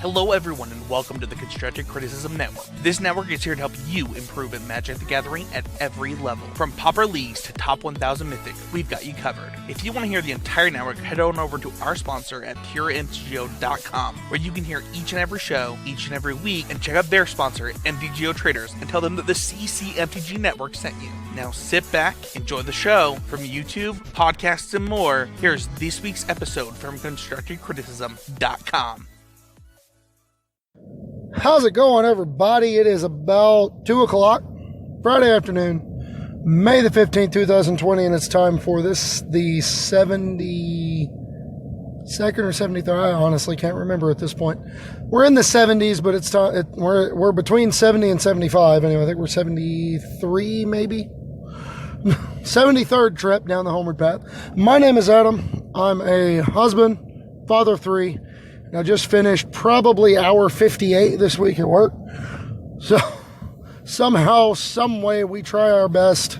Hello everyone and welcome to the Constructive Criticism Network. This network is here to help you improve at Magic the Gathering at every level. From Pauper Leagues to Top 1000 Mythic, we've got you covered. If you want to hear the entire network, head on over to our sponsor at PureMTGO.com, where you can hear each and every show, each and every week, and check out their sponsor, MTGO Traders, and tell them that the CCMTG Network sent you. Now sit back, enjoy the show. From YouTube, podcasts, and more, here's this week's episode from ConstructiveCriticism.com. How's it going, everybody? It is about 2 o'clock, Friday afternoon, May the 15th, 2020, and it's time for this, the 72nd or 73rd. I honestly can't remember at this point. We're in the 70s, but it's time. We're between 70 and 75. Anyway, I think we're 73, maybe. 73rd trip down the Homeward Path. My name is Adam. I'm a husband, father of 3. I just finished probably hour 58 this week at work. So somehow, some way, we try our best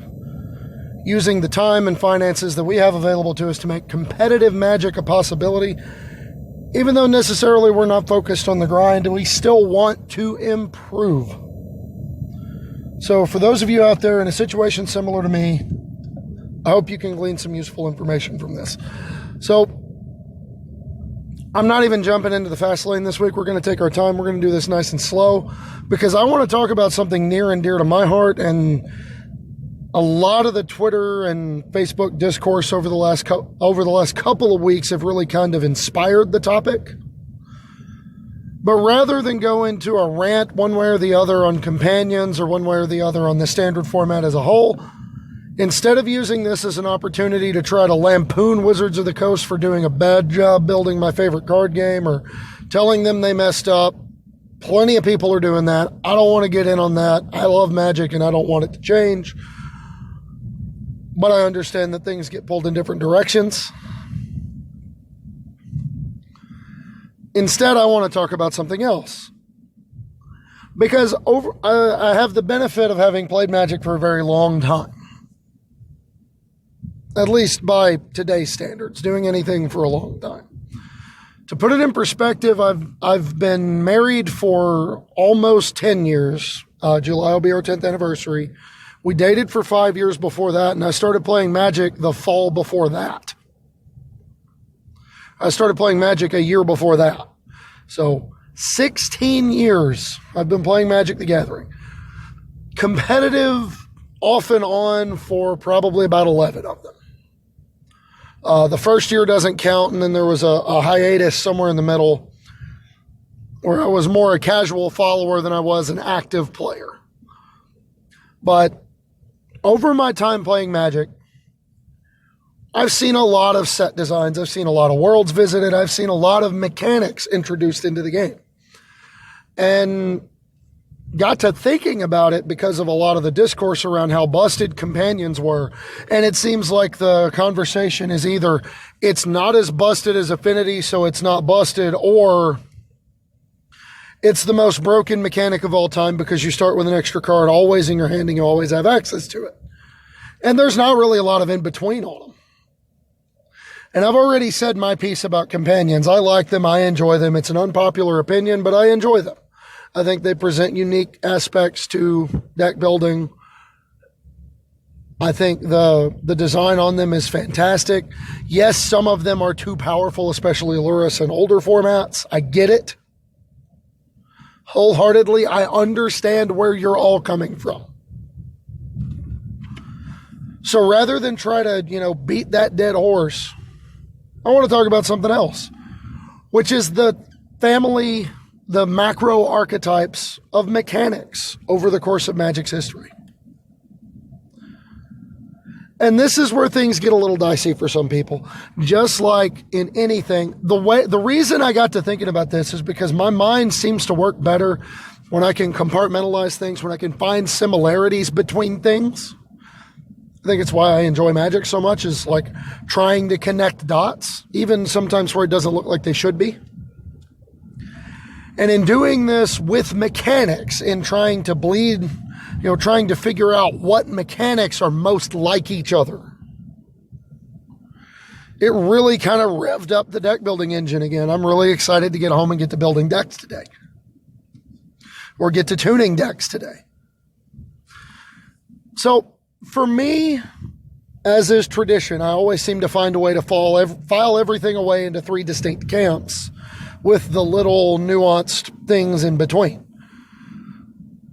using the time and finances that we have available to us to make competitive Magic a possibility. Even though necessarily we're not focused on the grind, we still want to improve. So for those of you out there in a situation similar to me, I hope you can glean some useful information from this. So I'm not even jumping into the fast lane this week. We're going to take our time. We're going to do this nice and slow because I want to talk about something near and dear to my heart, and a lot of the Twitter and Facebook discourse over the last couple of weeks have really kind of inspired the topic. But rather than go into a rant one way or the other on companions or one way or the other on the standard format as a whole, instead of using this as an opportunity to try to lampoon Wizards of the Coast for doing a bad job building my favorite card game or telling them they messed up, plenty of people are doing that. I don't want to get in on that. I love Magic and I don't want it to change. But I understand that things get pulled in different directions. Instead, I want to talk about something else. Because I have the benefit of having played Magic for a very long time. At least by today's standards, doing anything for a long time. To put it in perspective, I've been married for almost 10 years. July will be our 10th anniversary. We dated for 5 years before that, and I started playing Magic the fall before that. I started playing Magic a year before that. So 16 years I've been playing Magic the Gathering. Competitive off and on for probably about 11 of them. The first year doesn't count, and then there was a hiatus somewhere in the middle where I was more a casual follower than I was an active player. But over my time playing Magic, I've seen a lot of set designs. I've seen a lot of worlds visited. I've seen a lot of mechanics introduced into the game. And got to thinking about it because of a lot of the discourse around how busted companions were. And it seems like the conversation is either it's not as busted as Affinity, so it's not busted, or it's the most broken mechanic of all time because you start with an extra card always in your hand and you always have access to it. And there's not really a lot of in between on them. And I've already said my piece about companions. I like them. I enjoy them. It's an unpopular opinion, but I enjoy them. I think they present unique aspects to deck building. I think the design on them is fantastic. Yes, some of them are too powerful, especially Lurrus and older formats. I get it. Wholeheartedly, I understand where you're all coming from. So rather than try to, beat that dead horse, I want to talk about something else, which is the macro archetypes of mechanics over the course of Magic's history. And this is where things get a little dicey for some people. Just like in anything, the reason I got to thinking about this is because my mind seems to work better when I can compartmentalize things, when I can find similarities between things. I think it's why I enjoy Magic so much, is like trying to connect dots, even sometimes where it doesn't look like they should be. And in doing this with mechanics, in trying to trying to figure out what mechanics are most like each other. it really kind of revved up the deck building engine again. I'm really excited to get home and get to building decks today, or get to tuning decks today. So for me, as is tradition, I always seem to find a way to file everything away into 3 distinct camps with the little nuanced things in between.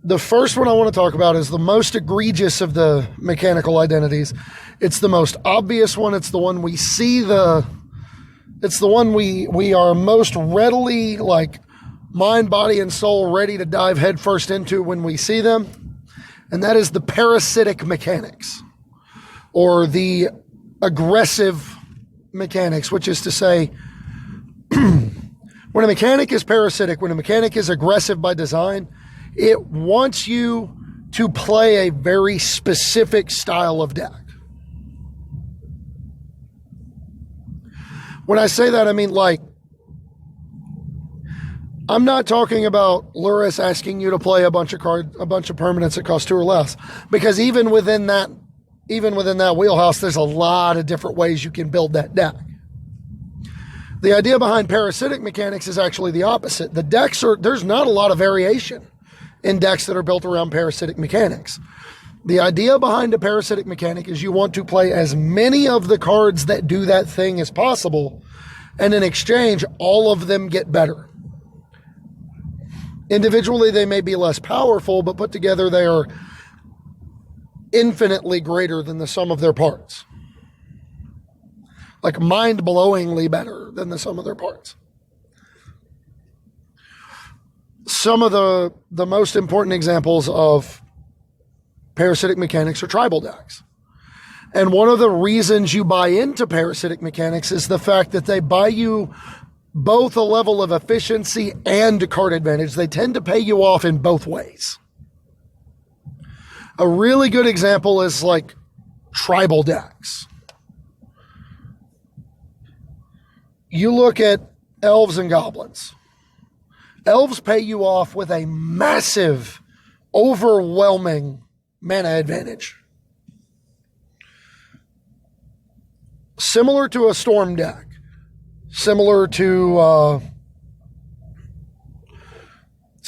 The first one I want to talk about is the most egregious of the mechanical identities. It's the most obvious one. It's the one we see it's the one we are most readily, like, mind, body, and soul ready to dive headfirst into when we see them. And that is the parasitic mechanics, or the aggressive mechanics, which is to say, when a mechanic is parasitic, when a mechanic is aggressive by design, it wants you to play a very specific style of deck. When I say that, I mean, like, I'm not talking about Luris asking you to play a bunch of permanents that cost 2 or less, because even within that wheelhouse, there's a lot of different ways you can build that deck. The idea behind parasitic mechanics is actually the opposite. There's not a lot of variation in decks that are built around parasitic mechanics. The idea behind a parasitic mechanic is you want to play as many of the cards that do that thing as possible, and in exchange, all of them get better. Individually, they may be less powerful, but put together, they are infinitely greater than the sum of their parts. Like, mind-blowingly better than the sum of their parts. Some of the most important examples of parasitic mechanics are tribal decks. And one of the reasons you buy into parasitic mechanics is the fact that they buy you both a level of efficiency and card advantage. They tend to pay you off in both ways. A really good example is like tribal decks. You look at elves and goblins. Elves pay you off with a massive, overwhelming mana advantage. Similar to a storm deck. Similar to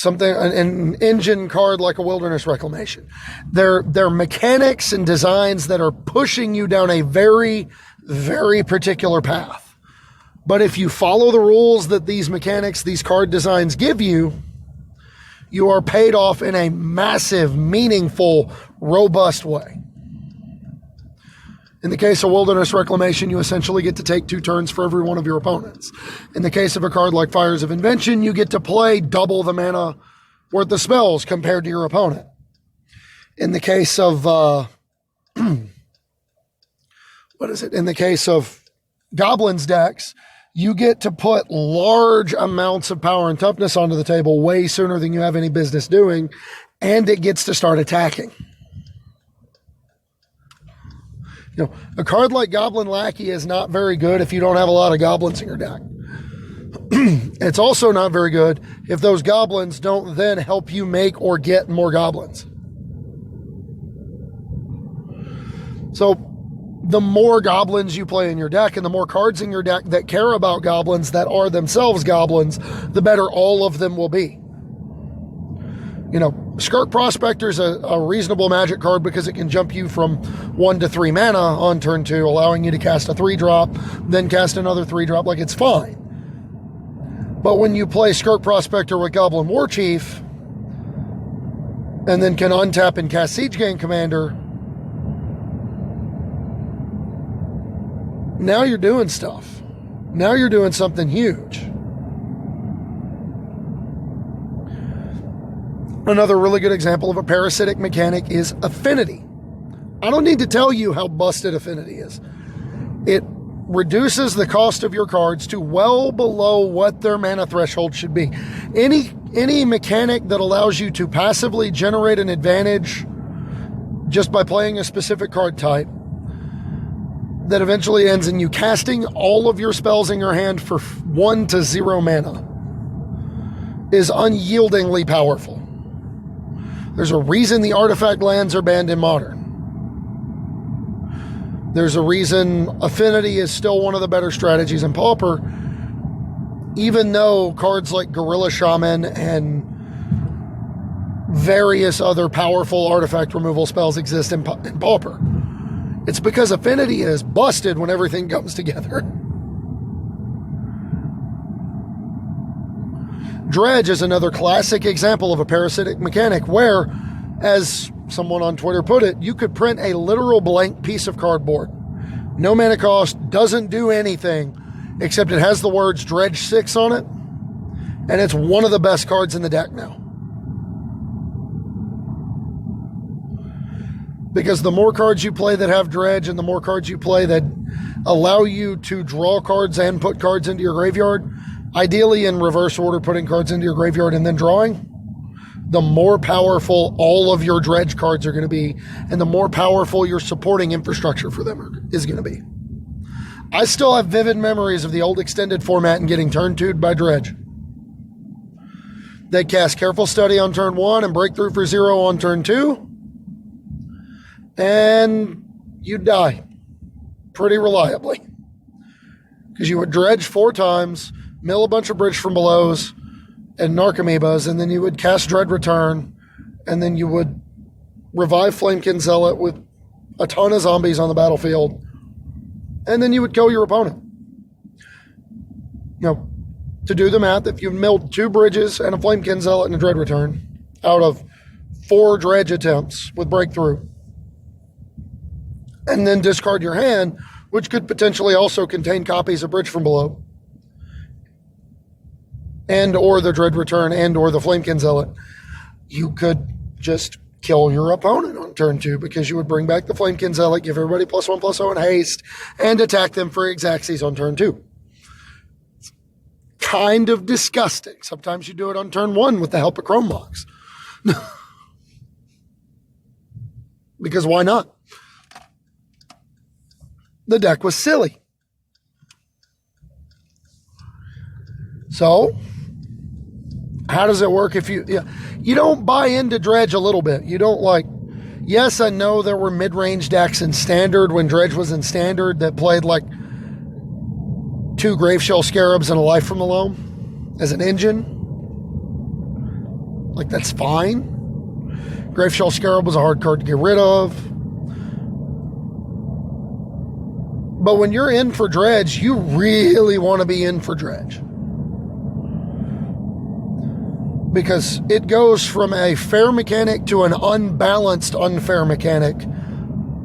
an engine card like a Wilderness Reclamation. They're mechanics and designs that are pushing you down a very, very particular path. But if you follow the rules that these mechanics, these card designs give you, you are paid off in a massive, meaningful, robust way. In the case of Wilderness Reclamation, you essentially get to take 2 turns for every one of your opponents. In the case of a card like Fires of Invention, you get to play double the mana worth of spells compared to your opponent. In the case of, in the case of Goblins decks, you get to put large amounts of power and toughness onto the table way sooner than you have any business doing, and it gets to start attacking. You know, a card like Goblin Lackey is not very good if you don't have a lot of goblins in your deck. It's also not very good if those goblins don't then help you make or get more goblins. So the more goblins you play in your deck and the more cards in your deck that care about goblins that are themselves goblins, the better all of them will be. You know, Skirk Prospector is a reasonable magic card because it can jump you from 1 to 3 mana on turn 2, allowing you to cast a 3-drop, then cast another 3-drop. Like, it's fine. But when you play Skirk Prospector with Goblin Warchief, and then can untap and cast Siege Gang Commander, now you're doing stuff. Now you're doing something huge. Another really good example of a parasitic mechanic is Affinity. I don't need to tell you how busted Affinity is. It reduces the cost of your cards to well below what their mana threshold should be. Any mechanic that allows you to passively generate an advantage just by playing a specific card type that eventually ends in you casting all of your spells in your hand for 1 to 0 mana is unyieldingly powerful. There's a reason the artifact lands are banned in Modern. There's a reason Affinity is still one of the better strategies in Pauper, even though cards like Gorilla Shaman and various other powerful artifact removal spells exist in Pauper. It's because Affinity is busted when everything comes together. Dredge is another classic example of a parasitic mechanic where, as someone on Twitter put it, you could print a literal blank piece of cardboard. No mana cost, doesn't do anything, except it has the words Dredge 6 on it, and it's one of the best cards in the deck now. Because the more cards you play that have Dredge and the more cards you play that allow you to draw cards and put cards into your graveyard, ideally in reverse order, putting cards into your graveyard and then drawing, the more powerful all of your Dredge cards are going to be, and the more powerful your supporting infrastructure for them is going to be. I still have vivid memories of the old extended format and getting turn 2'd by Dredge. They cast Careful Study on turn 1 and Breakthrough for 0 on turn 2, and you'd die pretty reliably. Because you would Dredge 4 times, mill a bunch of Bridge from Belows and Narcomoebas, and then you would cast Dread Return, and then you would revive Flamekin Zealot with a ton of zombies on the battlefield, and then you would kill your opponent. You know, to do the math, if you milled 2 Bridges and a Flamekin Zealot and a Dread Return out of 4 Dredge attempts with Breakthrough, and then discard your hand, which could potentially also contain copies of Bridge from Below, and or the Dread Return, and or the Flamekin Zealot, you could just kill your opponent on turn 2, because you would bring back the Flamekin Zealot, give everybody +1/+0 in haste, and attack them for Xaxes on turn 2. It's kind of disgusting. Sometimes you do it on turn 1 with the help of Chrome Box. Because why not? The deck was silly. So, how does it work if you don't buy into Dredge a little bit? You don't like, yes, I know there were mid-range decks in Standard when Dredge was in Standard that played like 2 Graveshell Scarabs and a Life from the Loam as an engine. Like, that's fine. Graveshell Scarab was a hard card to get rid of. But when you're in for Dredge, you really want to be in for Dredge. Because it goes from a fair mechanic to an unbalanced, unfair mechanic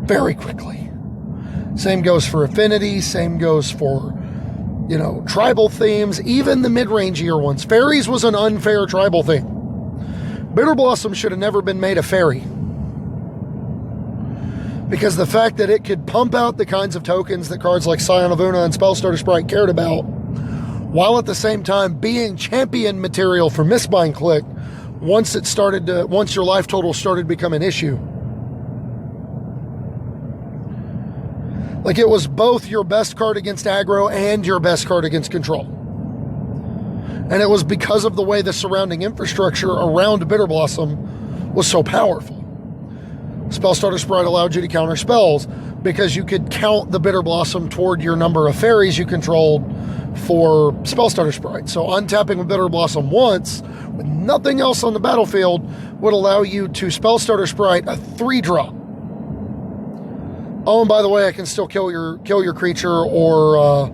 very quickly. Same goes for Affinity, same goes for, tribal themes, even the mid-rangier ones. Fairies was an unfair tribal theme. Bitter Blossom should have never been made a fairy. Because the fact that it could pump out the kinds of tokens that cards like Scion of Una and Spellstarter Sprite cared about, while at the same time being champion material for Mistbind Click once your life total started to become an issue. Like, it was both your best card against aggro and your best card against control. And it was because of the way the surrounding infrastructure around Bitter Blossom was so powerful. Spellstarter Sprite allowed you to counter spells because you could count the Bitter Blossom toward your number of fairies you controlled for Spellstarter Sprite. So untapping with Bitter Blossom once, with nothing else on the battlefield, would allow you to Spellstarter Sprite a 3-drop. Oh, and by the way, I can still kill your creature or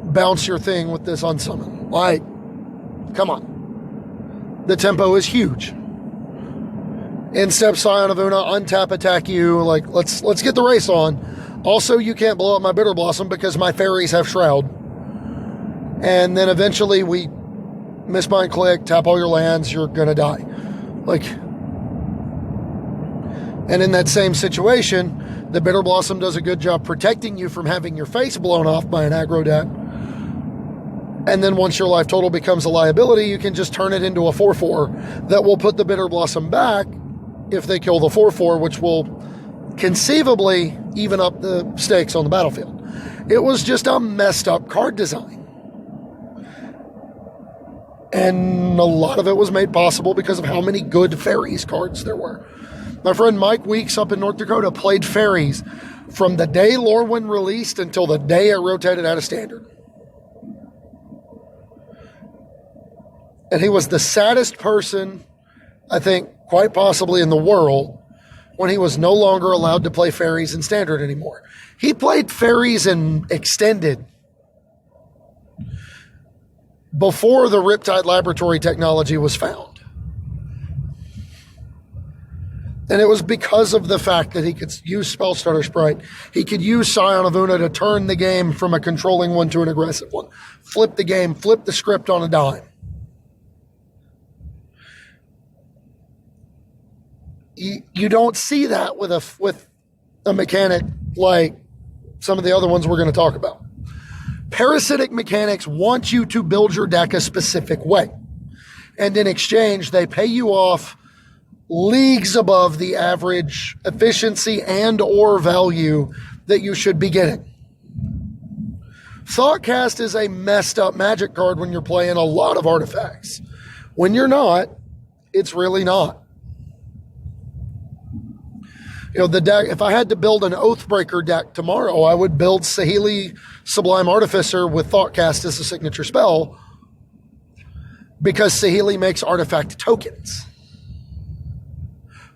bounce your thing with this unsummon. Like, come on. The tempo is huge. Instep Scion of Una, untap, attack you. Like, let's get the race on. Also, you can't blow up my Bitter Blossom because my fairies have Shroud. And then eventually we Mistbind Click, tap all your lands, you're gonna die. Like, and in that same situation, the Bitter Blossom does a good job protecting you from having your face blown off by an aggro deck. And then once your life total becomes a liability, you can just turn it into a 4/4 that will put the Bitter Blossom back if they kill the 4/4, which will conceivably even up the stakes on the battlefield. It was just a messed up card design. And a lot of it was made possible because of how many good fairies cards there were. My friend Mike Weeks up in North Dakota played fairies from the day Lorwyn released until the day it rotated out of Standard. And he was the saddest person, I think, quite possibly in the world, when he was no longer allowed to play fairies in Standard anymore. He played fairies in Extended before the Riptide Laboratory technology was found. And it was because of the fact that he could use Spellstarter Sprite. He could use Scion of Una to turn the game from a controlling one to an aggressive one. Flip the game, flip the script on a dime. You don't see that with a mechanic like some of the other ones we're going to talk about. Parasitic Mechanics want you to build your deck a specific way. And in exchange, they pay you off leagues above the average efficiency and or value that you should be getting. Thoughtcast is a messed up magic card when you're playing a lot of artifacts. When you're not, it's really not. You know, the deck, if I had to build an Oathbreaker deck tomorrow, I would build Saheeli Sublime Artificer with Thoughtcast as a signature spell, because Saheeli makes artifact tokens,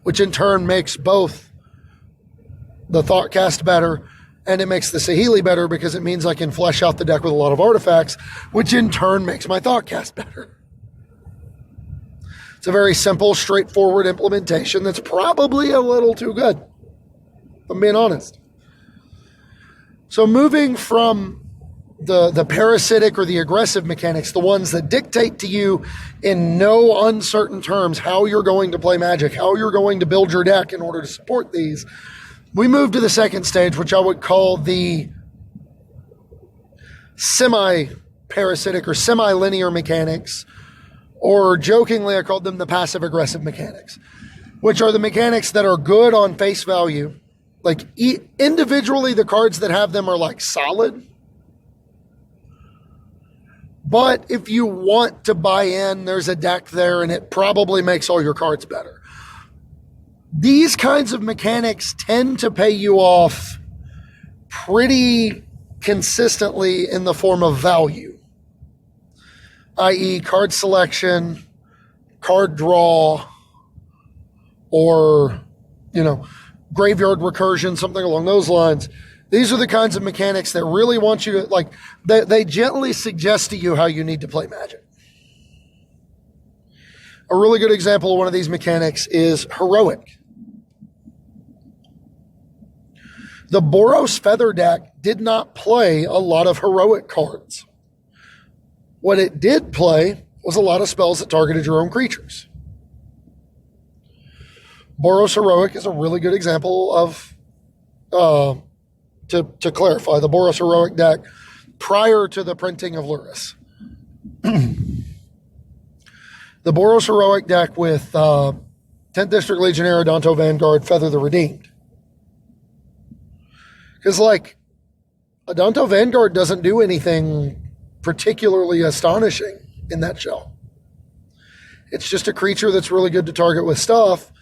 which in turn makes both the Thoughtcast better, and it makes the Saheeli better because it means I can flesh out the deck with a lot of artifacts, which in turn makes my Thoughtcast better. It's a very simple, straightforward implementation that's probably a little too good, if I'm being honest. So moving from the parasitic or the aggressive mechanics, the ones that dictate to you in no uncertain terms how you're going to play Magic, how you're going to build your deck in order to support these, we move to the second stage, which I would call the semi-parasitic or semi-linear mechanics, or jokingly I called them the passive-aggressive mechanics, which are the mechanics that are good on face value. Like individually, the cards that have them are like solid. But if you want to buy in, there's a deck there and it probably makes all your cards better. These kinds of mechanics tend to pay you off pretty consistently in the form of value, i.e. card selection, card draw, or, graveyard recursion, something along those lines. These are the kinds of mechanics that really want you to, they gently suggest to you how you need to play Magic. A really good example of one of these mechanics is Heroic. The Boros Feather deck did not play a lot of Heroic cards. What it did play was a lot of spells that targeted your own creatures. Boros Heroic is a really good example of, to clarify, the Boros Heroic deck prior to the printing of Luris. The Boros Heroic deck with 10th District Legionnaire, Adonto Vanguard, Feather the Redeemed. Because, Adonto Vanguard doesn't do anything particularly astonishing in that shell. It's just a creature that's really good to target with stuff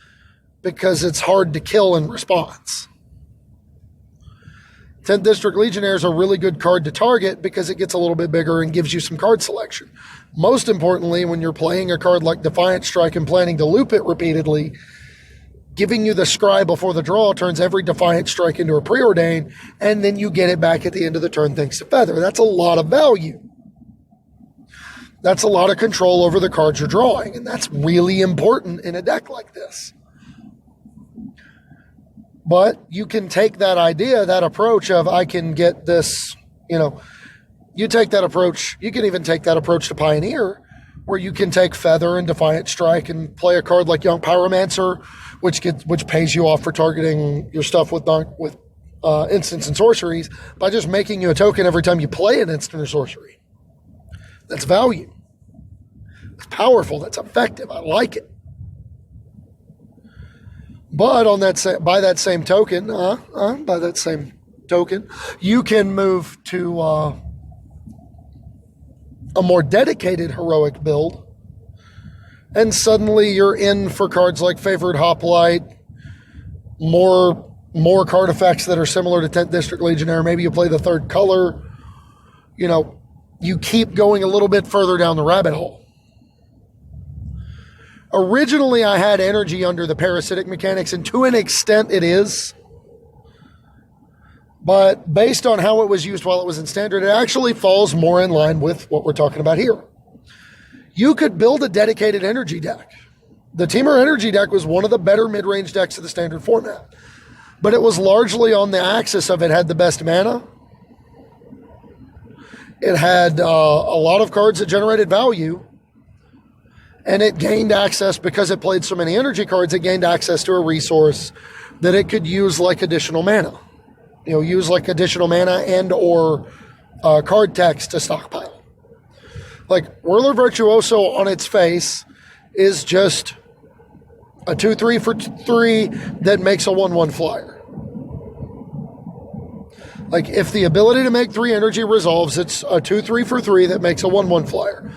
because it's hard to kill in response. 10th District Legionnaire is a really good card to target because it gets a little bit bigger and gives you some card selection. Most importantly, when you're playing a card like Defiant Strike and planning to loop it repeatedly, giving you the scry before the draw turns every Defiant Strike into a Preordain, and then you get it back at the end of the turn thanks to Feather. That's a lot of value. That's a lot of control over the cards you're drawing, and that's really important in a deck like this. But you can take that idea, that approach of I can get this, you take that approach, you can even take that approach to Pioneer, where you can take Feather and Defiant Strike and play a card like Young Pyromancer, which pays you off for targeting your stuff with instants and sorceries by just making you a token every time you play an instant or sorcery. That's value. It's powerful. That's effective. I like it. But by that same token, you can move to a more dedicated Heroic build, and suddenly you're in for cards like Favored Hoplite, more more card effects that are similar to 10th District Legionnaire. Maybe you play the third color. You know, you keep going a little bit further down the rabbit hole. Originally, I had energy under the Parasitic Mechanics, and to an extent it is. But based on how it was used while it was in Standard, it actually falls more in line with what we're talking about here. You could build a dedicated energy deck. The Temur Energy deck was one of the better mid-range decks of the Standard format. But it was largely on the axis of it had the best mana. It had a lot of cards that generated value. And it gained access, because it played so many energy cards, it gained access to a resource that it could use like additional mana. You know, use like additional mana and or card text to stockpile. Like, Whirler Virtuoso on its face is just a 2/3 for 3 that makes a 1/1 flyer. Like, if the ability to make 3 energy resolves, it's a 2/3 for 3 that makes a 1/1 flyer.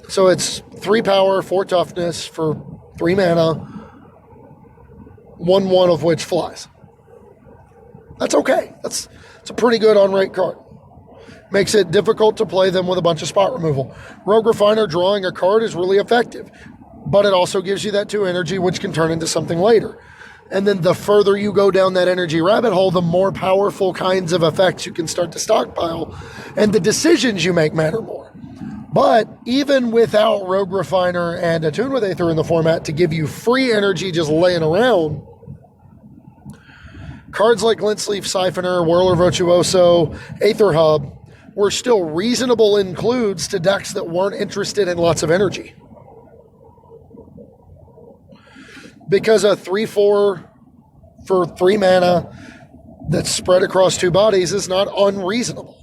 So it's 3 power, 4 toughness for 3 mana, 1/1 of which flies. That's okay. It's a pretty good on-rate card. Makes it difficult to play them with a bunch of spot removal. Rogue Refiner drawing a card is really effective, but it also gives you that 2 energy, which can turn into something later. And then the further you go down that energy rabbit hole, the more powerful kinds of effects you can start to stockpile, and the decisions you make matter more. But even without Rogue Refiner and Attune with Aether in the format to give you free energy just laying around, cards like Glintsleeve Siphoner, Whirler Virtuoso, Aether Hub were still reasonable includes to decks that weren't interested in lots of energy. Because a 3/4 for 3 mana that's spread across 2 bodies is not unreasonable.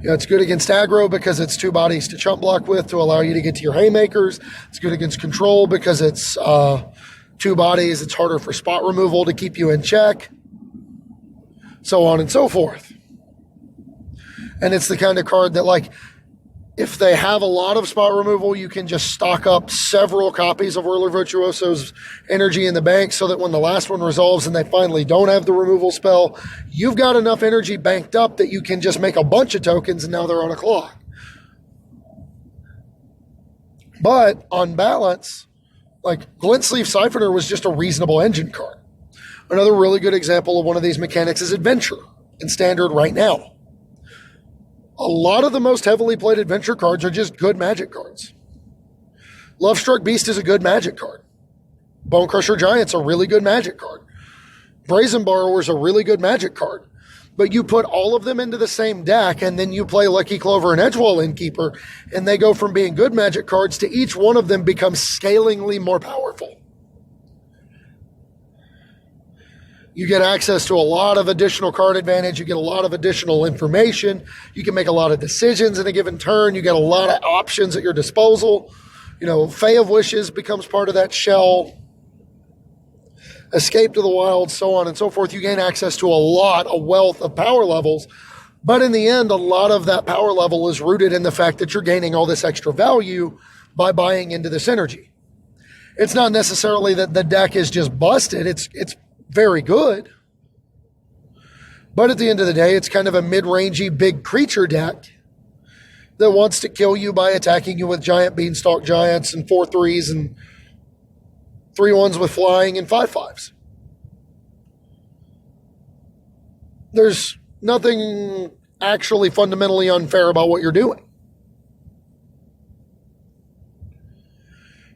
You know, it's good against aggro because it's 2 bodies to chump block with to allow you to get to your haymakers. It's good against control because it's 2 bodies. It's harder for spot removal to keep you in check. So on and so forth. And it's the kind of card that, like, if they have a lot of spot removal, you can just stock up several copies of Whirler Virtuoso's energy in the bank so that when the last one resolves and they finally don't have the removal spell, you've got enough energy banked up that you can just make a bunch of tokens and now they're on a clock. But on balance, like, Glintsleeve Siphoner was just a reasonable engine card. Another really good example of one of these mechanics is Adventure in Standard right now. A lot of the most heavily played Adventure cards are just good Magic cards. Lovestruck Beast is a good Magic card. Bone Crusher Giant's a really good Magic card. Brazen Borrower's a really good Magic card. But you put all of them into the same deck, and then you play Lucky Clover and Edgewall Innkeeper, and they go from being good Magic cards to each one of them becomes scalingly more powerful. You get access to a lot of additional card advantage. You get a lot of additional information. You can make a lot of decisions in a given turn. You get a lot of options at your disposal. You know, Fae of Wishes becomes part of that shell. Escape to the Wild, so on and so forth. You gain access to a wealth of power levels. But in the end, a lot of that power level is rooted in the fact that you're gaining all this extra value by buying into this energy. It's not necessarily that the deck is just busted. It's very good. But at the end of the day, it's kind of a mid-rangey big creature deck that wants to kill you by attacking you with giant beanstalk giants and 4/3s and 3/1s with flying and 5/5s. There's nothing actually fundamentally unfair about what you're doing.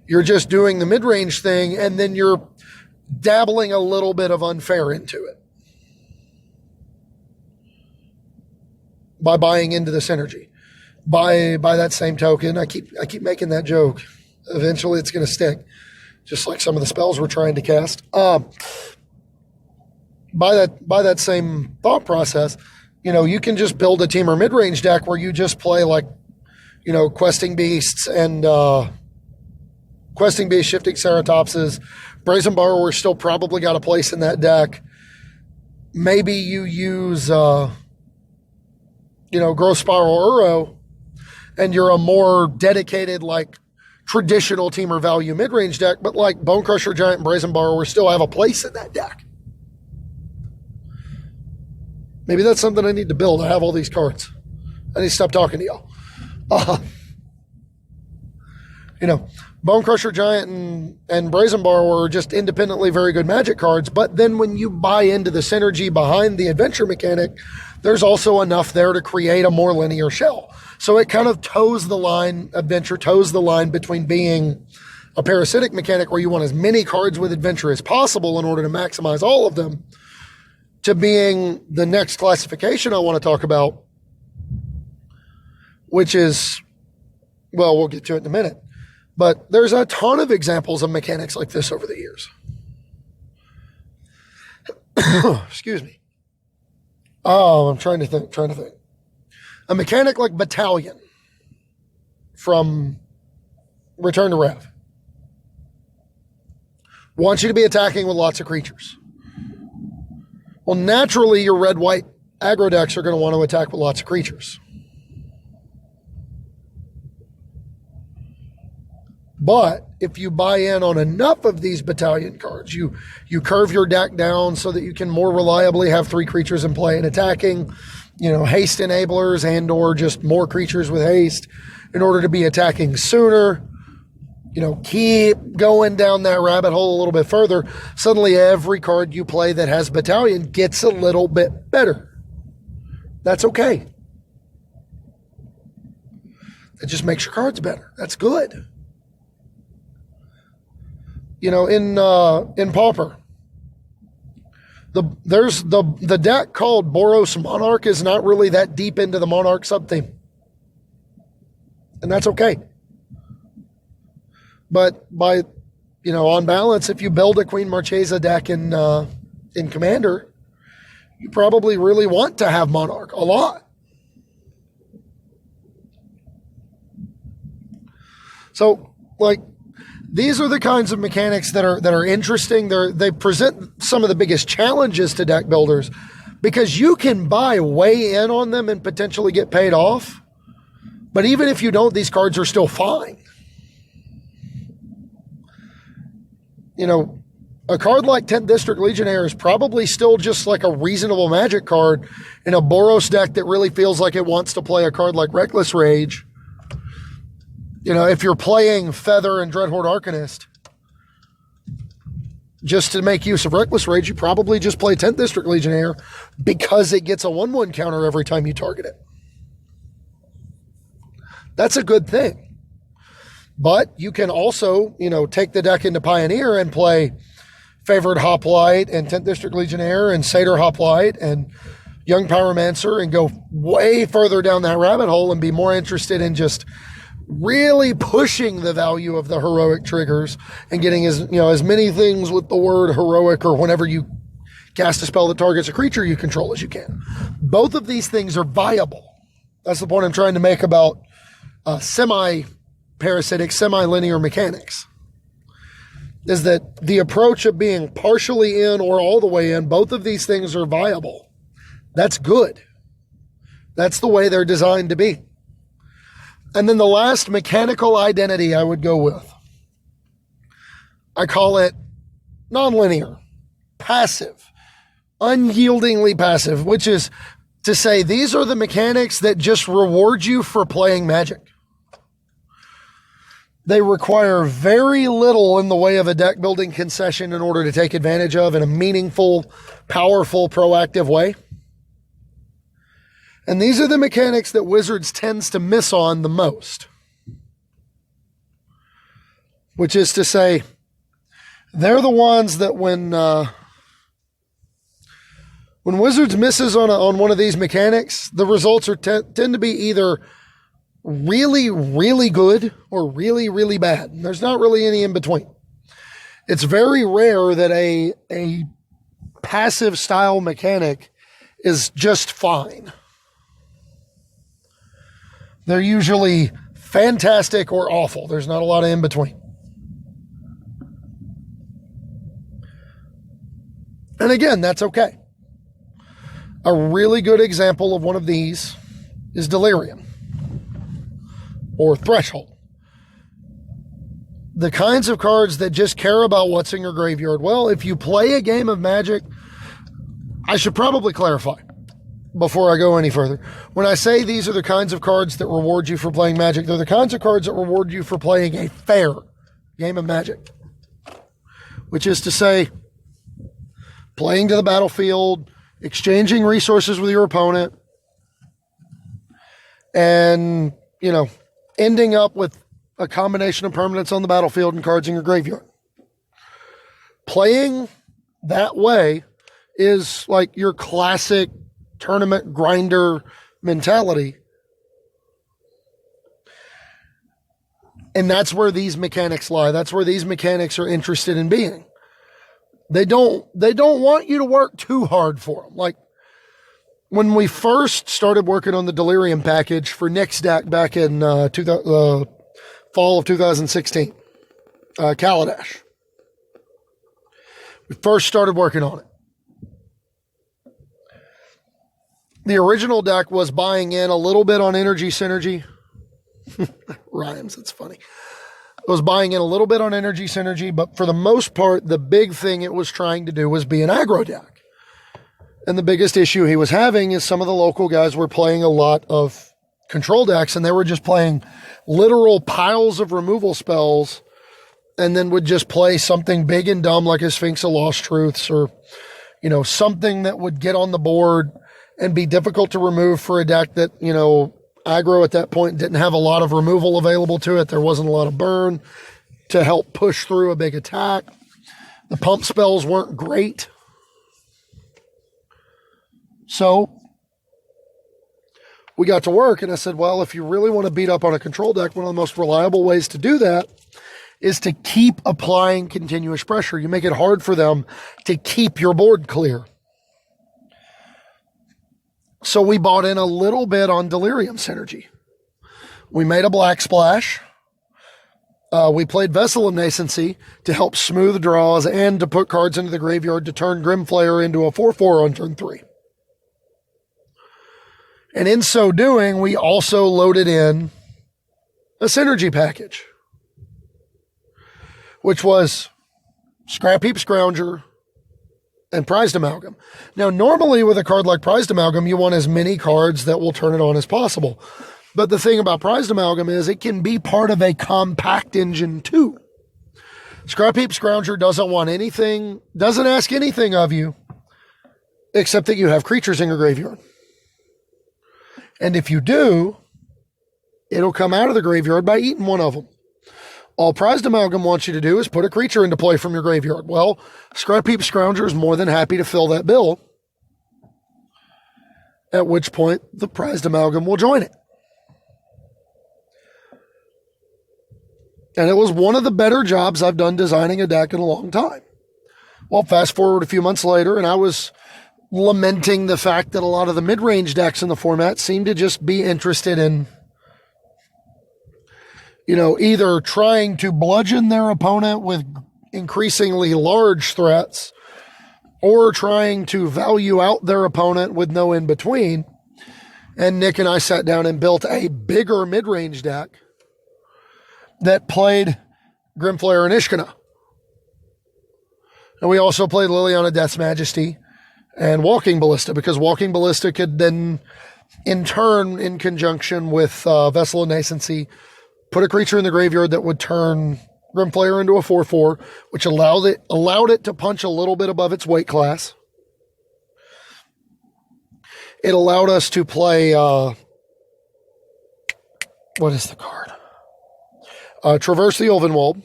You're just doing the mid-range thing, and then you're dabbling a little bit of unfair into it by buying into this energy. By that same token, I keep making that joke. Eventually, it's going to stick, just like some of the spells we're trying to cast. By that same thought process, you know, you can just build a team or mid-range deck where you just play, like, you know, Questing Beasts and Questing Beast, Shifting Ceratopses. Brazen Borrower still probably got a place in that deck. Maybe you use, Growth Spiral Uro, and you're a more dedicated, like, traditional teamer value mid-range deck, but like Bone Crusher Giant and Brazen Borrower still have a place in that deck. Maybe that's something I need to build. I have all these cards. I need to stop talking to y'all. Bone Crusher Giant and Brazen Borrower are just independently very good Magic cards, but then when you buy into the synergy behind the adventure mechanic, there's also enough there to create a more linear shell. So it kind of toes the line between being a parasitic mechanic where you want as many cards with adventure as possible in order to maximize all of them, to being the next classification I want to talk about, which is, well, we'll get to it in a minute. But there's a ton of examples of mechanics like this over the years. Excuse me. Oh, I'm trying to think. A mechanic like Battalion from Return to Rev wants you to be attacking with lots of creatures. Well, naturally, your red-white aggro decks are going to want to attack with lots of creatures. But if you buy in on enough of these Battalion cards, you curve your deck down so that you can more reliably have 3 creatures in play and attacking, haste enablers and or just more creatures with haste in order to be attacking sooner, keep going down that rabbit hole a little bit further. Suddenly every card you play that has Battalion gets a little bit better. That's okay. It just makes your cards better. That's good. In Pauper, there's the deck called Boros Monarch is not really that deep into the Monarch sub-theme. And that's okay. But on balance, if you build a Queen Marchesa deck in Commander, you probably really want to have Monarch a lot. So, these are the kinds of mechanics that are interesting. They present some of the biggest challenges to deck builders because you can buy way in on them and potentially get paid off. But even if you don't, these cards are still fine. A card like 10th District Legionnaire is probably still just like a reasonable Magic card in a Boros deck that really feels like it wants to play a card like Reckless Rage. If you're playing Feather and Dreadhorde Arcanist, just to make use of Reckless Rage, you probably just play 10th District Legionnaire because it gets a 1/1 counter every time you target it. That's a good thing. But you can also, take the deck into Pioneer and play Favored Hoplite and 10th District Legionnaire and Satyr Hoplite and Young Pyromancer and go way further down that rabbit hole and be more interested in just really pushing the value of the heroic triggers and getting as many things with the word heroic or whenever you cast a spell that targets a creature you control as you can. Both of these things are viable. That's the point I'm trying to make about semi-parasitic, semi-linear mechanics, is that the approach of being partially in or all the way in, both of these things are viable. That's good. That's the way they're designed to be. And then the last mechanical identity I would go with, I call it nonlinear, passive, unyieldingly passive, which is to say these are the mechanics that just reward you for playing Magic. They require very little in the way of a deck building concession in order to take advantage of in a meaningful, powerful, proactive way. And these are the mechanics that Wizards tends to miss on the most. Which is to say, they're the ones that when Wizards misses on one of these mechanics, the results tend to be either really, really good or really, really bad. There's not really any in between. It's very rare that a passive style mechanic is just fine. They're usually fantastic or awful. There's not a lot of in between. And again, that's okay. A really good example of one of these is Delirium or Threshold. the kinds of cards that just care about what's in your graveyard. Well, if you play a game of Magic, I should probably clarify before I go any further. When I say these are the kinds of cards that reward you for playing Magic, they're the kinds of cards that reward you for playing a fair game of Magic. Which is to say, playing to the battlefield, exchanging resources with your opponent, and, ending up with a combination of permanents on the battlefield and cards in your graveyard. Playing that way is like your classic tournament grinder mentality. And that's where these mechanics lie. That's where these mechanics are interested in being. They don't want you to work too hard for them. Like when we first started working on the Delirium package for Nick's deck back in fall of 2016, Kaladesh. We first started working on it. The original deck was buying in a little bit on energy synergy. Rhymes, it's funny. It was buying in a little bit on energy synergy, but for the most part, the big thing it was trying to do was be an aggro deck. And the biggest issue he was having is some of the local guys were playing a lot of control decks, and they were just playing literal piles of removal spells, and then would just play something big and dumb like a Sphinx of Lost Truths, or, something that would get on the board and be difficult to remove for a deck that, aggro at that point didn't have a lot of removal available to it. There wasn't a lot of burn to help push through a big attack. The pump spells weren't great. So we got to work, and I said, well, if you really want to beat up on a control deck, one of the most reliable ways to do that is to keep applying continuous pressure. You make it hard for them to keep your board clear. So we bought in a little bit on Delirium synergy. We made a black splash. We played Vessel of Nascency to help smooth draws and to put cards into the graveyard to turn Grimflayer into a 4/4 on turn 3. And in so doing, we also loaded in a synergy package, which was Scrap Heap Scrounger and Prized Amalgam. Now, normally with a card like Prized Amalgam, you want as many cards that will turn it on as possible. But the thing about Prized Amalgam is it can be part of a compact engine too. Scrap Heap Scrounger doesn't ask anything of you except that you have creatures in your graveyard. And if you do, it'll come out of the graveyard by eating one of them. All Prized Amalgam wants you to do is put a creature into play from your graveyard. Well, Scrap Heap Scrounger is more than happy to fill that bill, at which point the Prized Amalgam will join it. And it was one of the better jobs I've done designing a deck in a long time. Well, fast forward a few months later, and I was lamenting the fact that a lot of the mid-range decks in the format seem to just be interested in either trying to bludgeon their opponent with increasingly large threats or trying to value out their opponent with no in-between. And Nick and I sat down and built a bigger mid-range deck that played Grimflayer and Ishkana. And we also played Liliana Death's Majesty and Walking Ballista, because Walking Ballista could then, in turn, in conjunction with Vessel of Nascency, put a creature in the graveyard that would turn Grimflayer into a 4/4, which allowed it to punch a little bit above its weight class. It allowed us to play, what is the card? Traverse the Ulvenwald,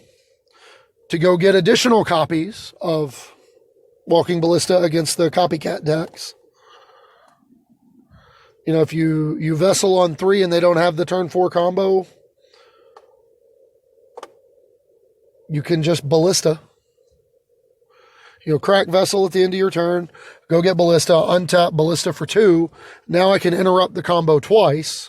to go get additional copies of Walking Ballista against the copycat decks. If you Vessel on 3 and they don't have the turn 4 combo, you can just Ballista. Crack Vessel at the end of your turn, go get Ballista, untap Ballista for 2. Now I can interrupt the combo twice.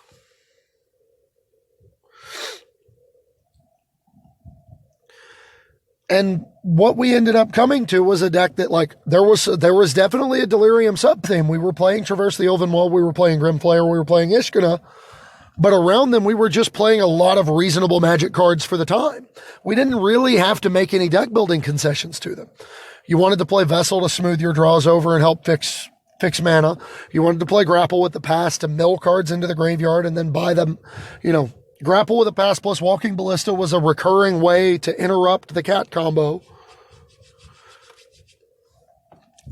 And what we ended up coming to was a deck that, there was definitely a Delirium sub-theme. We were playing Traverse the Ulvenwald, we were playing Grimflayer, we were playing Ishkana, But around them, we were just playing a lot of reasonable Magic cards for the time. We didn't really have to make any deck building concessions to them. You wanted to play Vessel to smooth your draws over and help fix mana. You wanted to play Grapple with the Pass to mill cards into the graveyard and then buy them. Grapple with the Pass plus Walking Ballista was a recurring way to interrupt the cat combo.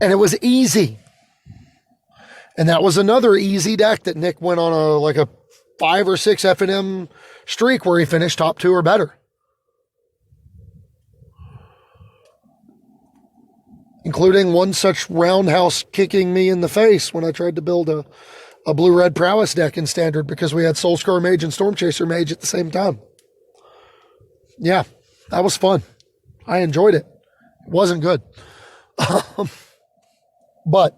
And it was easy. And that was another easy deck that Nick went on a 5 or 6 F&M streak where he finished top 2 or better. Including one such roundhouse kicking me in the face when I tried to build a blue-red prowess deck in Standard because we had Soulscar Mage and Stormchaser Mage at the same time. Yeah, that was fun. I enjoyed it. It wasn't good. But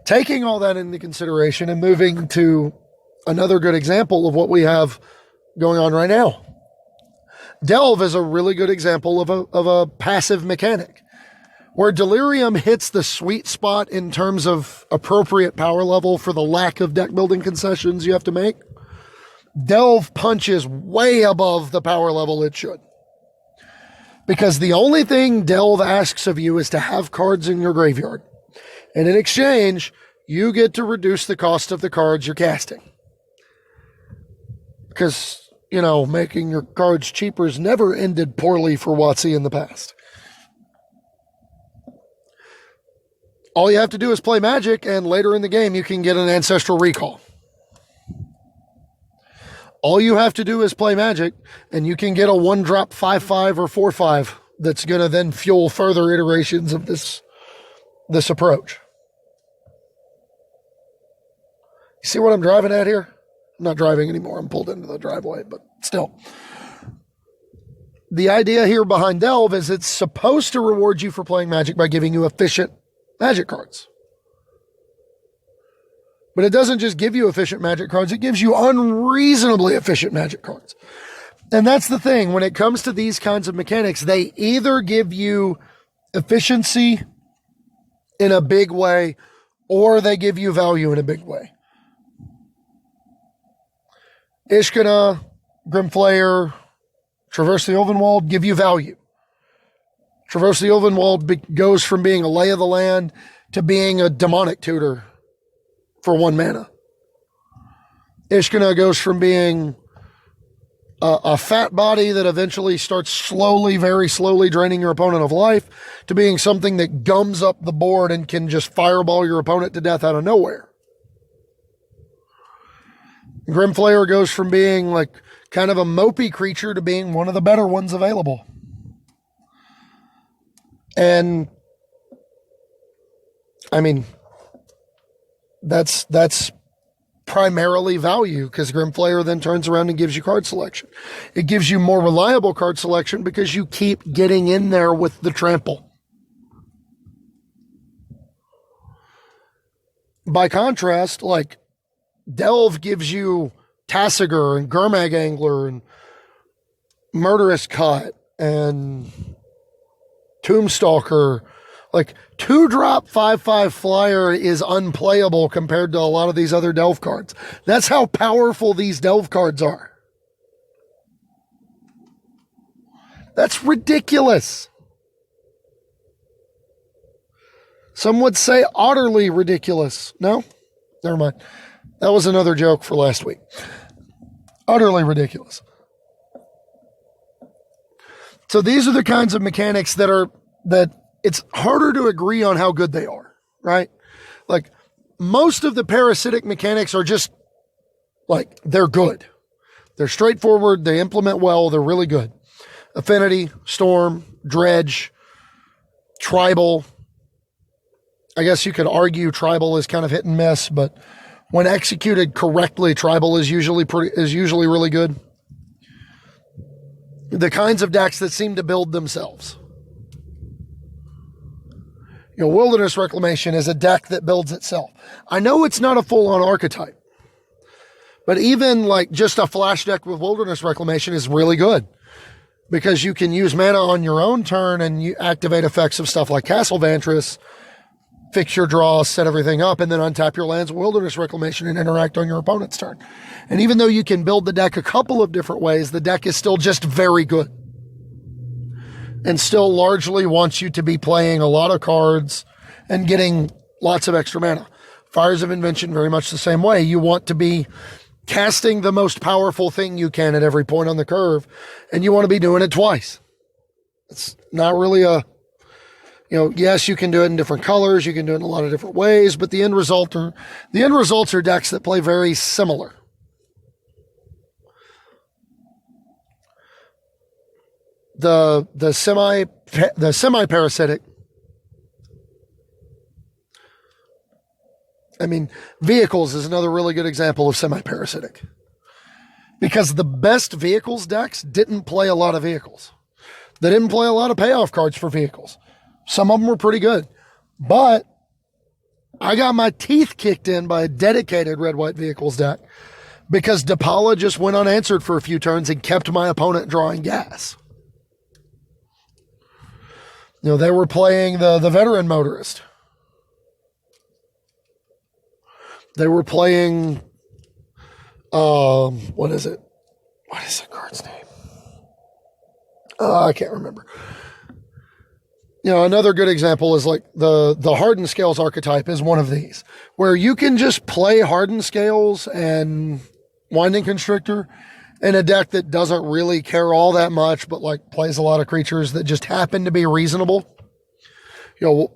taking all that into consideration and moving to another good example of what we have going on right now. Delve is a really good example of a passive mechanic where Delirium hits the sweet spot in terms of appropriate power level for the lack of deck building concessions you have to make. Delve punches way above the power level it should. Because the only thing Delve asks of you is to have cards in your graveyard. And in exchange, you get to reduce the cost of the cards you're casting. Because, making your cards cheaper has never ended poorly for WotC in the past. All you have to do is play Magic, and later in the game, you can get an Ancestral Recall. All you have to do is play Magic, and you can get a 1-drop 5/5 or 4/5 that's going to then fuel further iterations of this approach. You see what I'm driving at here? I'm not driving anymore. I'm pulled into the driveway, but still. The idea here behind Delve is it's supposed to reward you for playing Magic by giving you efficient Magic cards. But it doesn't just give you efficient Magic cards, it gives you unreasonably efficient Magic cards. And that's the thing. When it comes to these kinds of mechanics, they either give you efficiency in a big way or they give you value in a big way. Ishkana, Grimflayer, Traverse the Ulvenwald give you value. Traverse the Ulvenwald goes from being a lay of the land to being a demonic tutor for 1 mana. Ishkana goes from being a fat body that eventually starts slowly, very slowly draining your opponent of life to being something that gums up the board and can just fireball your opponent to death out of nowhere. Grimflayer goes from being kind of a mopey creature to being one of the better ones available. And that's primarily value because Grimflayer then turns around and gives you card selection. It gives you more reliable card selection because you keep getting in there with the trample. By contrast, Delve gives you Tassiger and Gurmag Angler and Murderous Cut and Tombstalker. 2-drop 5/5 flyer is unplayable compared to a lot of these other Delve cards. That's how powerful these Delve cards are. That's ridiculous. Some would say utterly ridiculous. No? Never mind. That was another joke for last week. Utterly ridiculous. So these are the kinds of mechanics that it's harder to agree on how good they are, right? Most of the parasitic mechanics are just they're good. They're straightforward. They implement well. They're really good. Affinity, Storm, Dredge, Tribal. I guess you could argue Tribal is kind of hit and miss, but when executed correctly, Tribal is usually really good. The kinds of decks that seem to build themselves. Wilderness Reclamation is a deck that builds itself. I know it's not a full-on archetype, but even just a flash deck with Wilderness Reclamation is really good because you can use mana on your own turn and you activate effects of stuff like Castle Vantress fix your draw, set everything up, and then untap your lands, Wilderness Reclamation, and interact on your opponent's turn. And even though you can build the deck a couple of different ways, the deck is still just very good. And still largely wants you to be playing a lot of cards and getting lots of extra mana. Fires of Invention, very much the same way. You want to be casting the most powerful thing you can at every point on the curve, and you want to be doing it twice. It's not really a, yes, you can do it in different colors, you can do it in a lot of different ways, but the end results are decks that play very similar. The semi-parasitic, vehicles is another really good example of semi-parasitic. Because the best vehicles decks didn't play a lot of vehicles. They didn't play a lot of payoff cards for vehicles. Some of them were pretty good. But I got my teeth kicked in by a dedicated red-white vehicles deck because Depala just went unanswered for a few turns and kept my opponent drawing gas. They were playing the veteran motorist. They were playing, what is it? What is the card's name? I can't remember. Another good example is like the Hardened Scales archetype is one of these, where you can just play Hardened Scales and Winding Constrictor in a deck that doesn't really care all that much, but like plays a lot of creatures that just happen to be reasonable.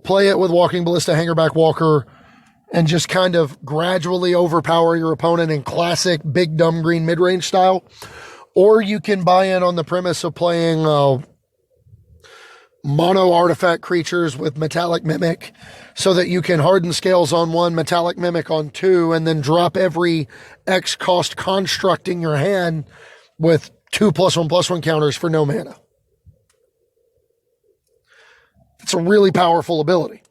Play it with Walking Ballista, Hangerback Walker, and just kind of gradually overpower your opponent in classic big dumb green mid-range style. Or you can buy in on the premise of playing mono artifact creatures with Metallic Mimic so that you can Harden Scales on one, Metallic Mimic on two, and then drop every X cost construct in your hand with 2+1/+1 counters for no mana. It's a really powerful ability.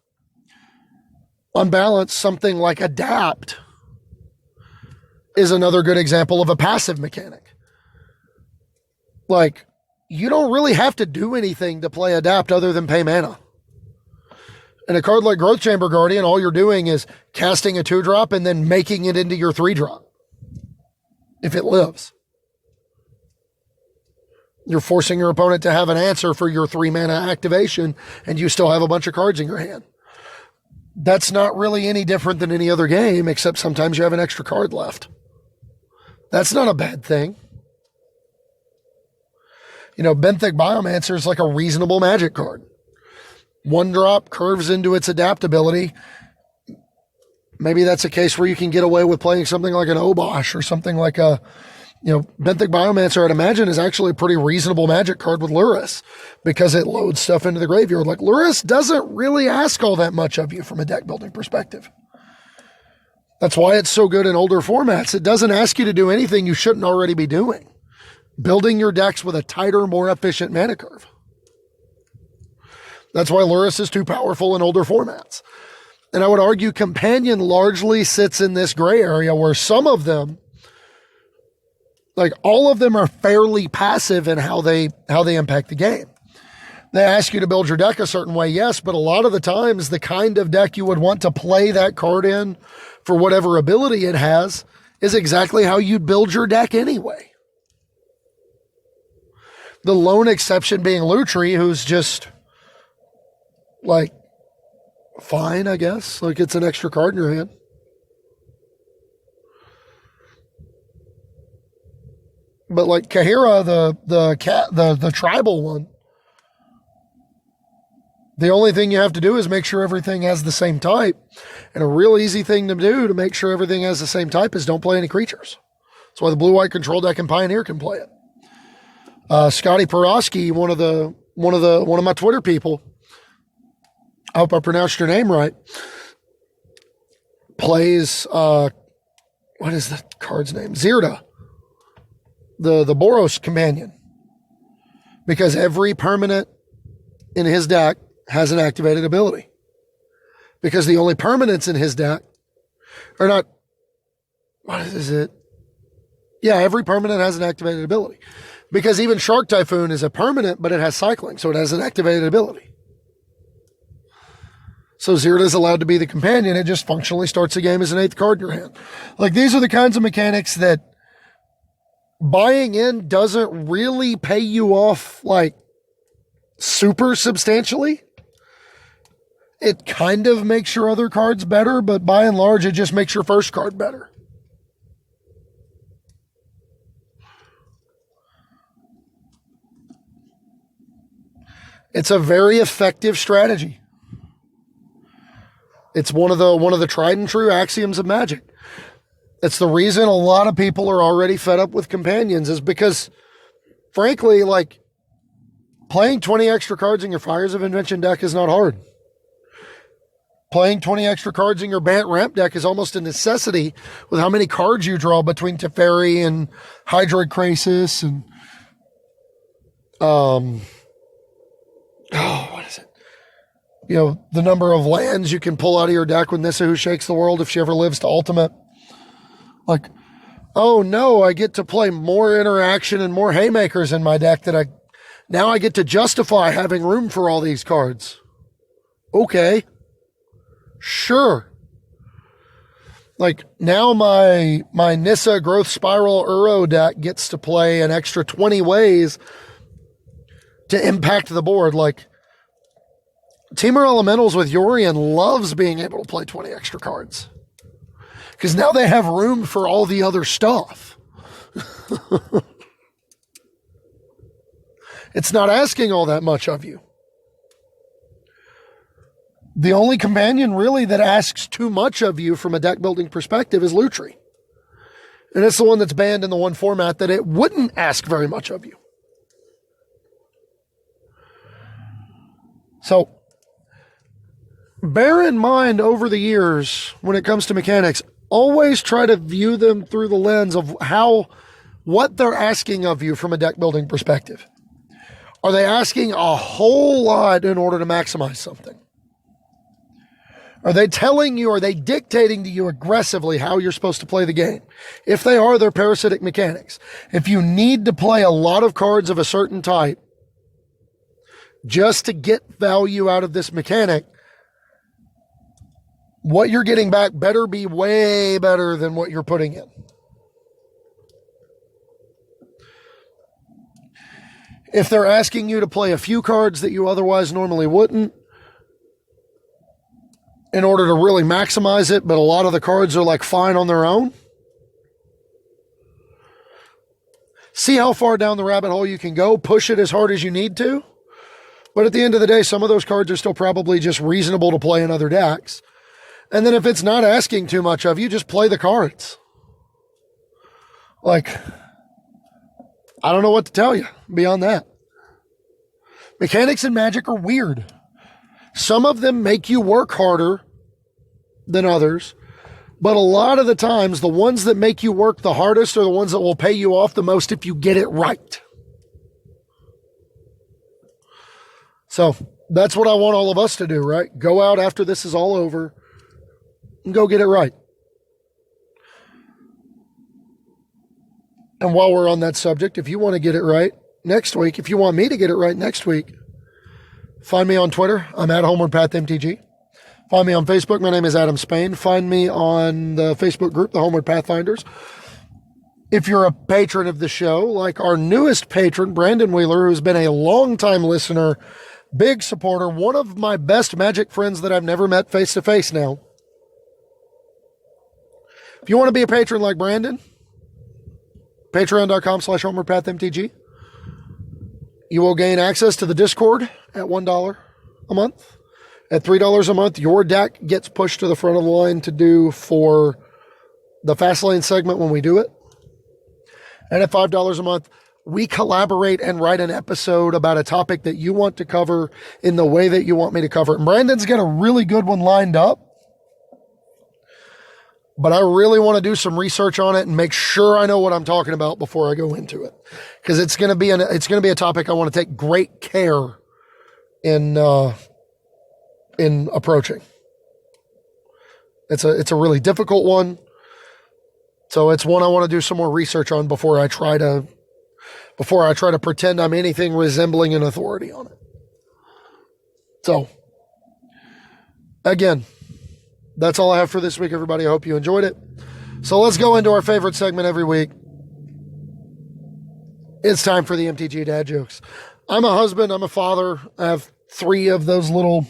On balance, something like Adapt is another good example of a passive mechanic. Like, you don't really have to do anything to play Adapt other than pay mana. In a card like Growth Chamber Guardian, all you're doing is casting a 2-drop and then making it into your 3-drop. If it lives. You're forcing your opponent to have an answer for your 3-mana activation, and you still have a bunch of cards in your hand. That's not really any different than any other game, except sometimes you have an extra card left. That's not a bad thing. Benthic Biomancer is like a reasonable Magic card. 1-drop curves into its adaptability. Maybe that's a case where you can get away with playing something like an Obosh or something like a, Benthic Biomancer, I'd imagine, is actually a pretty reasonable Magic card with Luris because it loads stuff into the graveyard. Like, Luris doesn't really ask all that much of you from a deck building perspective. That's why it's so good in older formats. It doesn't ask you to do anything you shouldn't already be doing. Building your decks with a tighter, more efficient mana curve. That's why Luris is too powerful in older formats. And I would argue Companion largely sits in this gray area where some of them, like all of them, are fairly passive in how they impact the game. They ask you to build your deck a certain way, yes, but a lot of the times the kind of deck you would want to play that card in for whatever ability it has is exactly how you'd build your deck anyway. The lone exception being Lutri, who's just like, fine, I guess. Like, it's an extra card in your hand. But like Kahira, the tribal one, the only thing you have to do is make sure everything has the same type. And a real easy thing to do to make sure everything has the same type is don't play any creatures. That's why the blue-white control deck and Pioneer can play it. Scotty Porosky, one of my Twitter people, I hope I pronounced your name right, plays what is the card's name? Zirda, the Boros companion, because every permanent in his deck has an activated ability. Because the only permanents in his deck are not, what is it? Yeah, every permanent has an activated ability. Because even Shark Typhoon is a permanent, but it has cycling, so it has an activated ability. So Zirda is allowed to be the companion. It just functionally starts the game as an 8th card in your hand. Like, these are the kinds of mechanics that buying in doesn't really pay you off, like, super substantially. It kind of makes your other cards better, but by and large, it just makes your first card better. It's a very effective strategy. It's one of the tried and true axioms of Magic. It's the reason a lot of people are already fed up with companions, is because, frankly, like, playing 20 extra cards in your Fires of Invention deck is not hard. Playing 20 extra cards in your Bant Ramp deck is almost a necessity with how many cards you draw between Teferi and Hydroid Krasis and what is it? You know, the number of lands you can pull out of your deck with Nissa Who Shakes the World if she ever lives to Ultimate. Like, oh no, I get to play more interaction and more haymakers in my deck now I get to justify having room for all these cards. Okay. Sure. Like, now my Nissa Growth Spiral Uro deck gets to play an extra 20 ways to impact the board. Like, Temur Elementals with Yorion loves being able to play 20 extra cards, because now they have room for all the other stuff. It's not asking all that much of you. The only companion really that asks too much of you from a deck building perspective is Lutri. And it's the one that's banned in the one format that it wouldn't ask very much of you. So, bear in mind over the years, when it comes to mechanics, always try to view them through the lens of what they're asking of you from a deck building perspective. Are they asking a whole lot in order to maximize something? Are they telling you, are they dictating to you aggressively how you're supposed to play the game? If they are, they're parasitic mechanics. If you need to play a lot of cards of a certain type just to get value out of this mechanic, what you're getting back better be way better than what you're putting in. If they're asking you to play a few cards that you otherwise normally wouldn't, in order to really maximize it, but a lot of the cards are like fine on their own, see how far down the rabbit hole you can go, push it as hard as you need to. But at the end of the day, some of those cards are still probably just reasonable to play in other decks. And then if it's not asking too much of you, just play the cards. Like, I don't know what to tell you beyond that. Mechanics in Magic are weird. Some of them make you work harder than others, but a lot of the times, the ones that make you work the hardest are the ones that will pay you off the most if you get it right. So that's what I want all of us to do, right? Go out after this is all over and go get it right. And while we're on that subject, if you want to get it right next week, if you want me to get it right next week, find me on Twitter. I'm at HomewardPath MTG. Find me on Facebook. My name is Adam Spain. Find me on the Facebook group, the Homeward Pathfinders. If you're a patron of the show, like our newest patron, Brandon Wheeler, who's been a longtime listener, big supporter, one of my best Magic friends that I've never met face-to-face now. If you want to be a patron like Brandon, patreon.com/HomewardPathMTG. You will gain access to the Discord at $1 a month. At $3 a month, your deck gets pushed to the front of the line to do for the Fast Lane segment when we do it. And at $5 a month, we collaborate and write an episode about a topic that you want to cover in the way that you want me to cover it. And Brandon's got a really good one lined up, but I really want to do some research on it and make sure I know what I'm talking about before I go into it, because it's going to be a topic I want to take great care in approaching. It's a really difficult one, so it's one I want to do some more research on before I try to pretend I'm anything resembling an authority on it. So, again, that's all I have for this week, everybody. I hope you enjoyed it. So let's go into our favorite segment every week. It's time for the Mtg Dad Jokes. I'm a husband. I'm a father. I have 3 of those little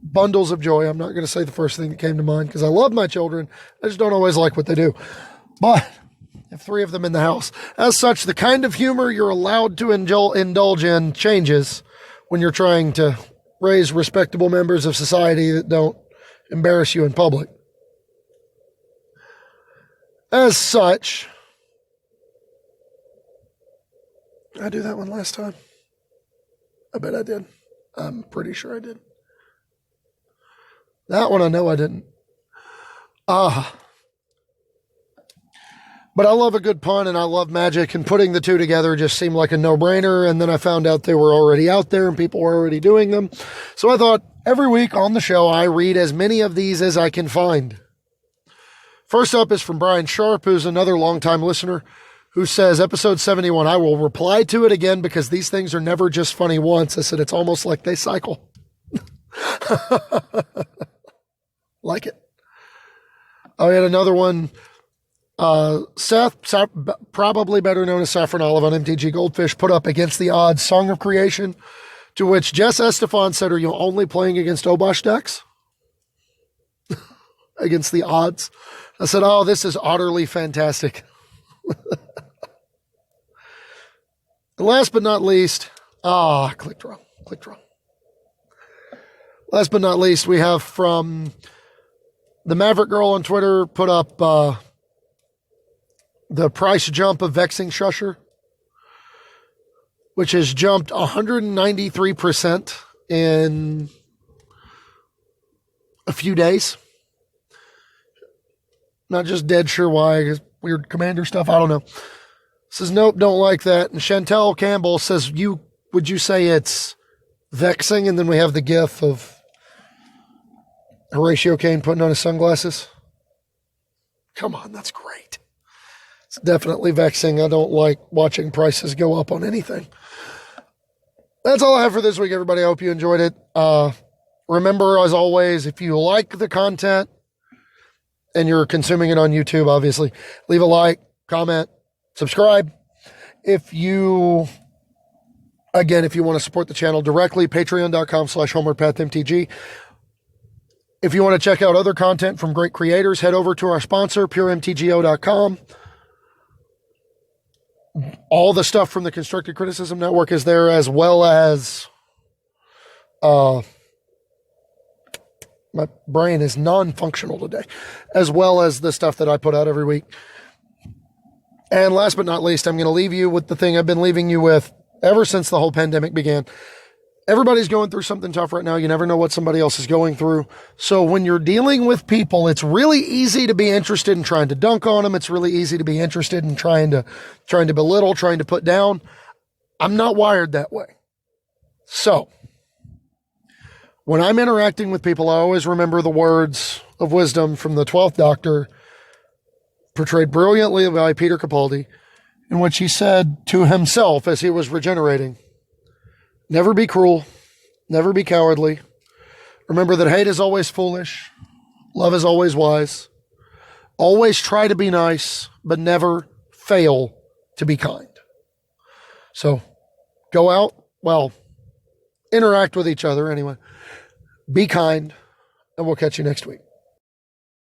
bundles of joy. I'm not going to say the first thing that came to mind because I love my children. I just don't always like what they do. But I have 3 of them in the house. As such, the kind of humor you're allowed to indulge in changes when you're trying to raise respectable members of society that don't embarrass you in public. As such, did I do that one last time? I bet I did. I'm pretty sure I did. That one I know I didn't. But I love a good pun and I love magic, and putting the two together just seemed like a no-brainer. And then I found out they were already out there and people were already doing them. So I thought every week on the show, I read as many of these as I can find. First up is from Brian Sharp, who's another longtime listener, who says, episode 71, I will reply to it again because these things are never just funny once. I said, it's almost like they cycle. Like it. I had another one. Seth, probably better known as Saffron Olive on MTG Goldfish, put up Against the Odds Song of Creation, to which Jess Estefan said, are you only playing against Obosh decks? Against the Odds? I said, oh, this is utterly fantastic. And last but not least, clicked wrong. Last but not least, we have from the Maverick Girl on Twitter, put up the price jump of Vexing Shusher, which has jumped 193% in a few days. Not just dead sure why, weird commander stuff, I don't know. Says, nope, don't like that. And Chantel Campbell says, would you say it's vexing? And then we have the gif of Horatio Kane putting on his sunglasses. Come on, that's great. It's definitely vexing. I don't like watching prices go up on anything. That's all I have for this week, everybody. I hope you enjoyed it. Remember, as always, if you like the content and you're consuming it on YouTube, obviously, leave a like, comment, subscribe. If you want to support the channel directly, patreon.com/HomewardPathMTG. If you want to check out other content from great creators, head over to our sponsor, puremtgo.com. All the stuff from the Constructed Criticism Network is there, as well as my brain is non-functional today, as well as the stuff that I put out every week. And last but not least, I'm going to leave you with the thing I've been leaving you with ever since the whole pandemic began. Everybody's going through something tough right now. You never know what somebody else is going through. So when you're dealing with people, it's really easy to be interested in trying to dunk on them. It's really easy to be interested in trying to belittle, trying to put down. I'm not wired that way. So when I'm interacting with people, I always remember the words of wisdom from the 12th Doctor, portrayed brilliantly by Peter Capaldi, in which he said to himself as he was regenerating, never be cruel, never be cowardly. Remember that hate is always foolish, love is always wise. Always try to be nice, but never fail to be kind. So go out, interact with each other anyway. Be kind, and we'll catch you next week.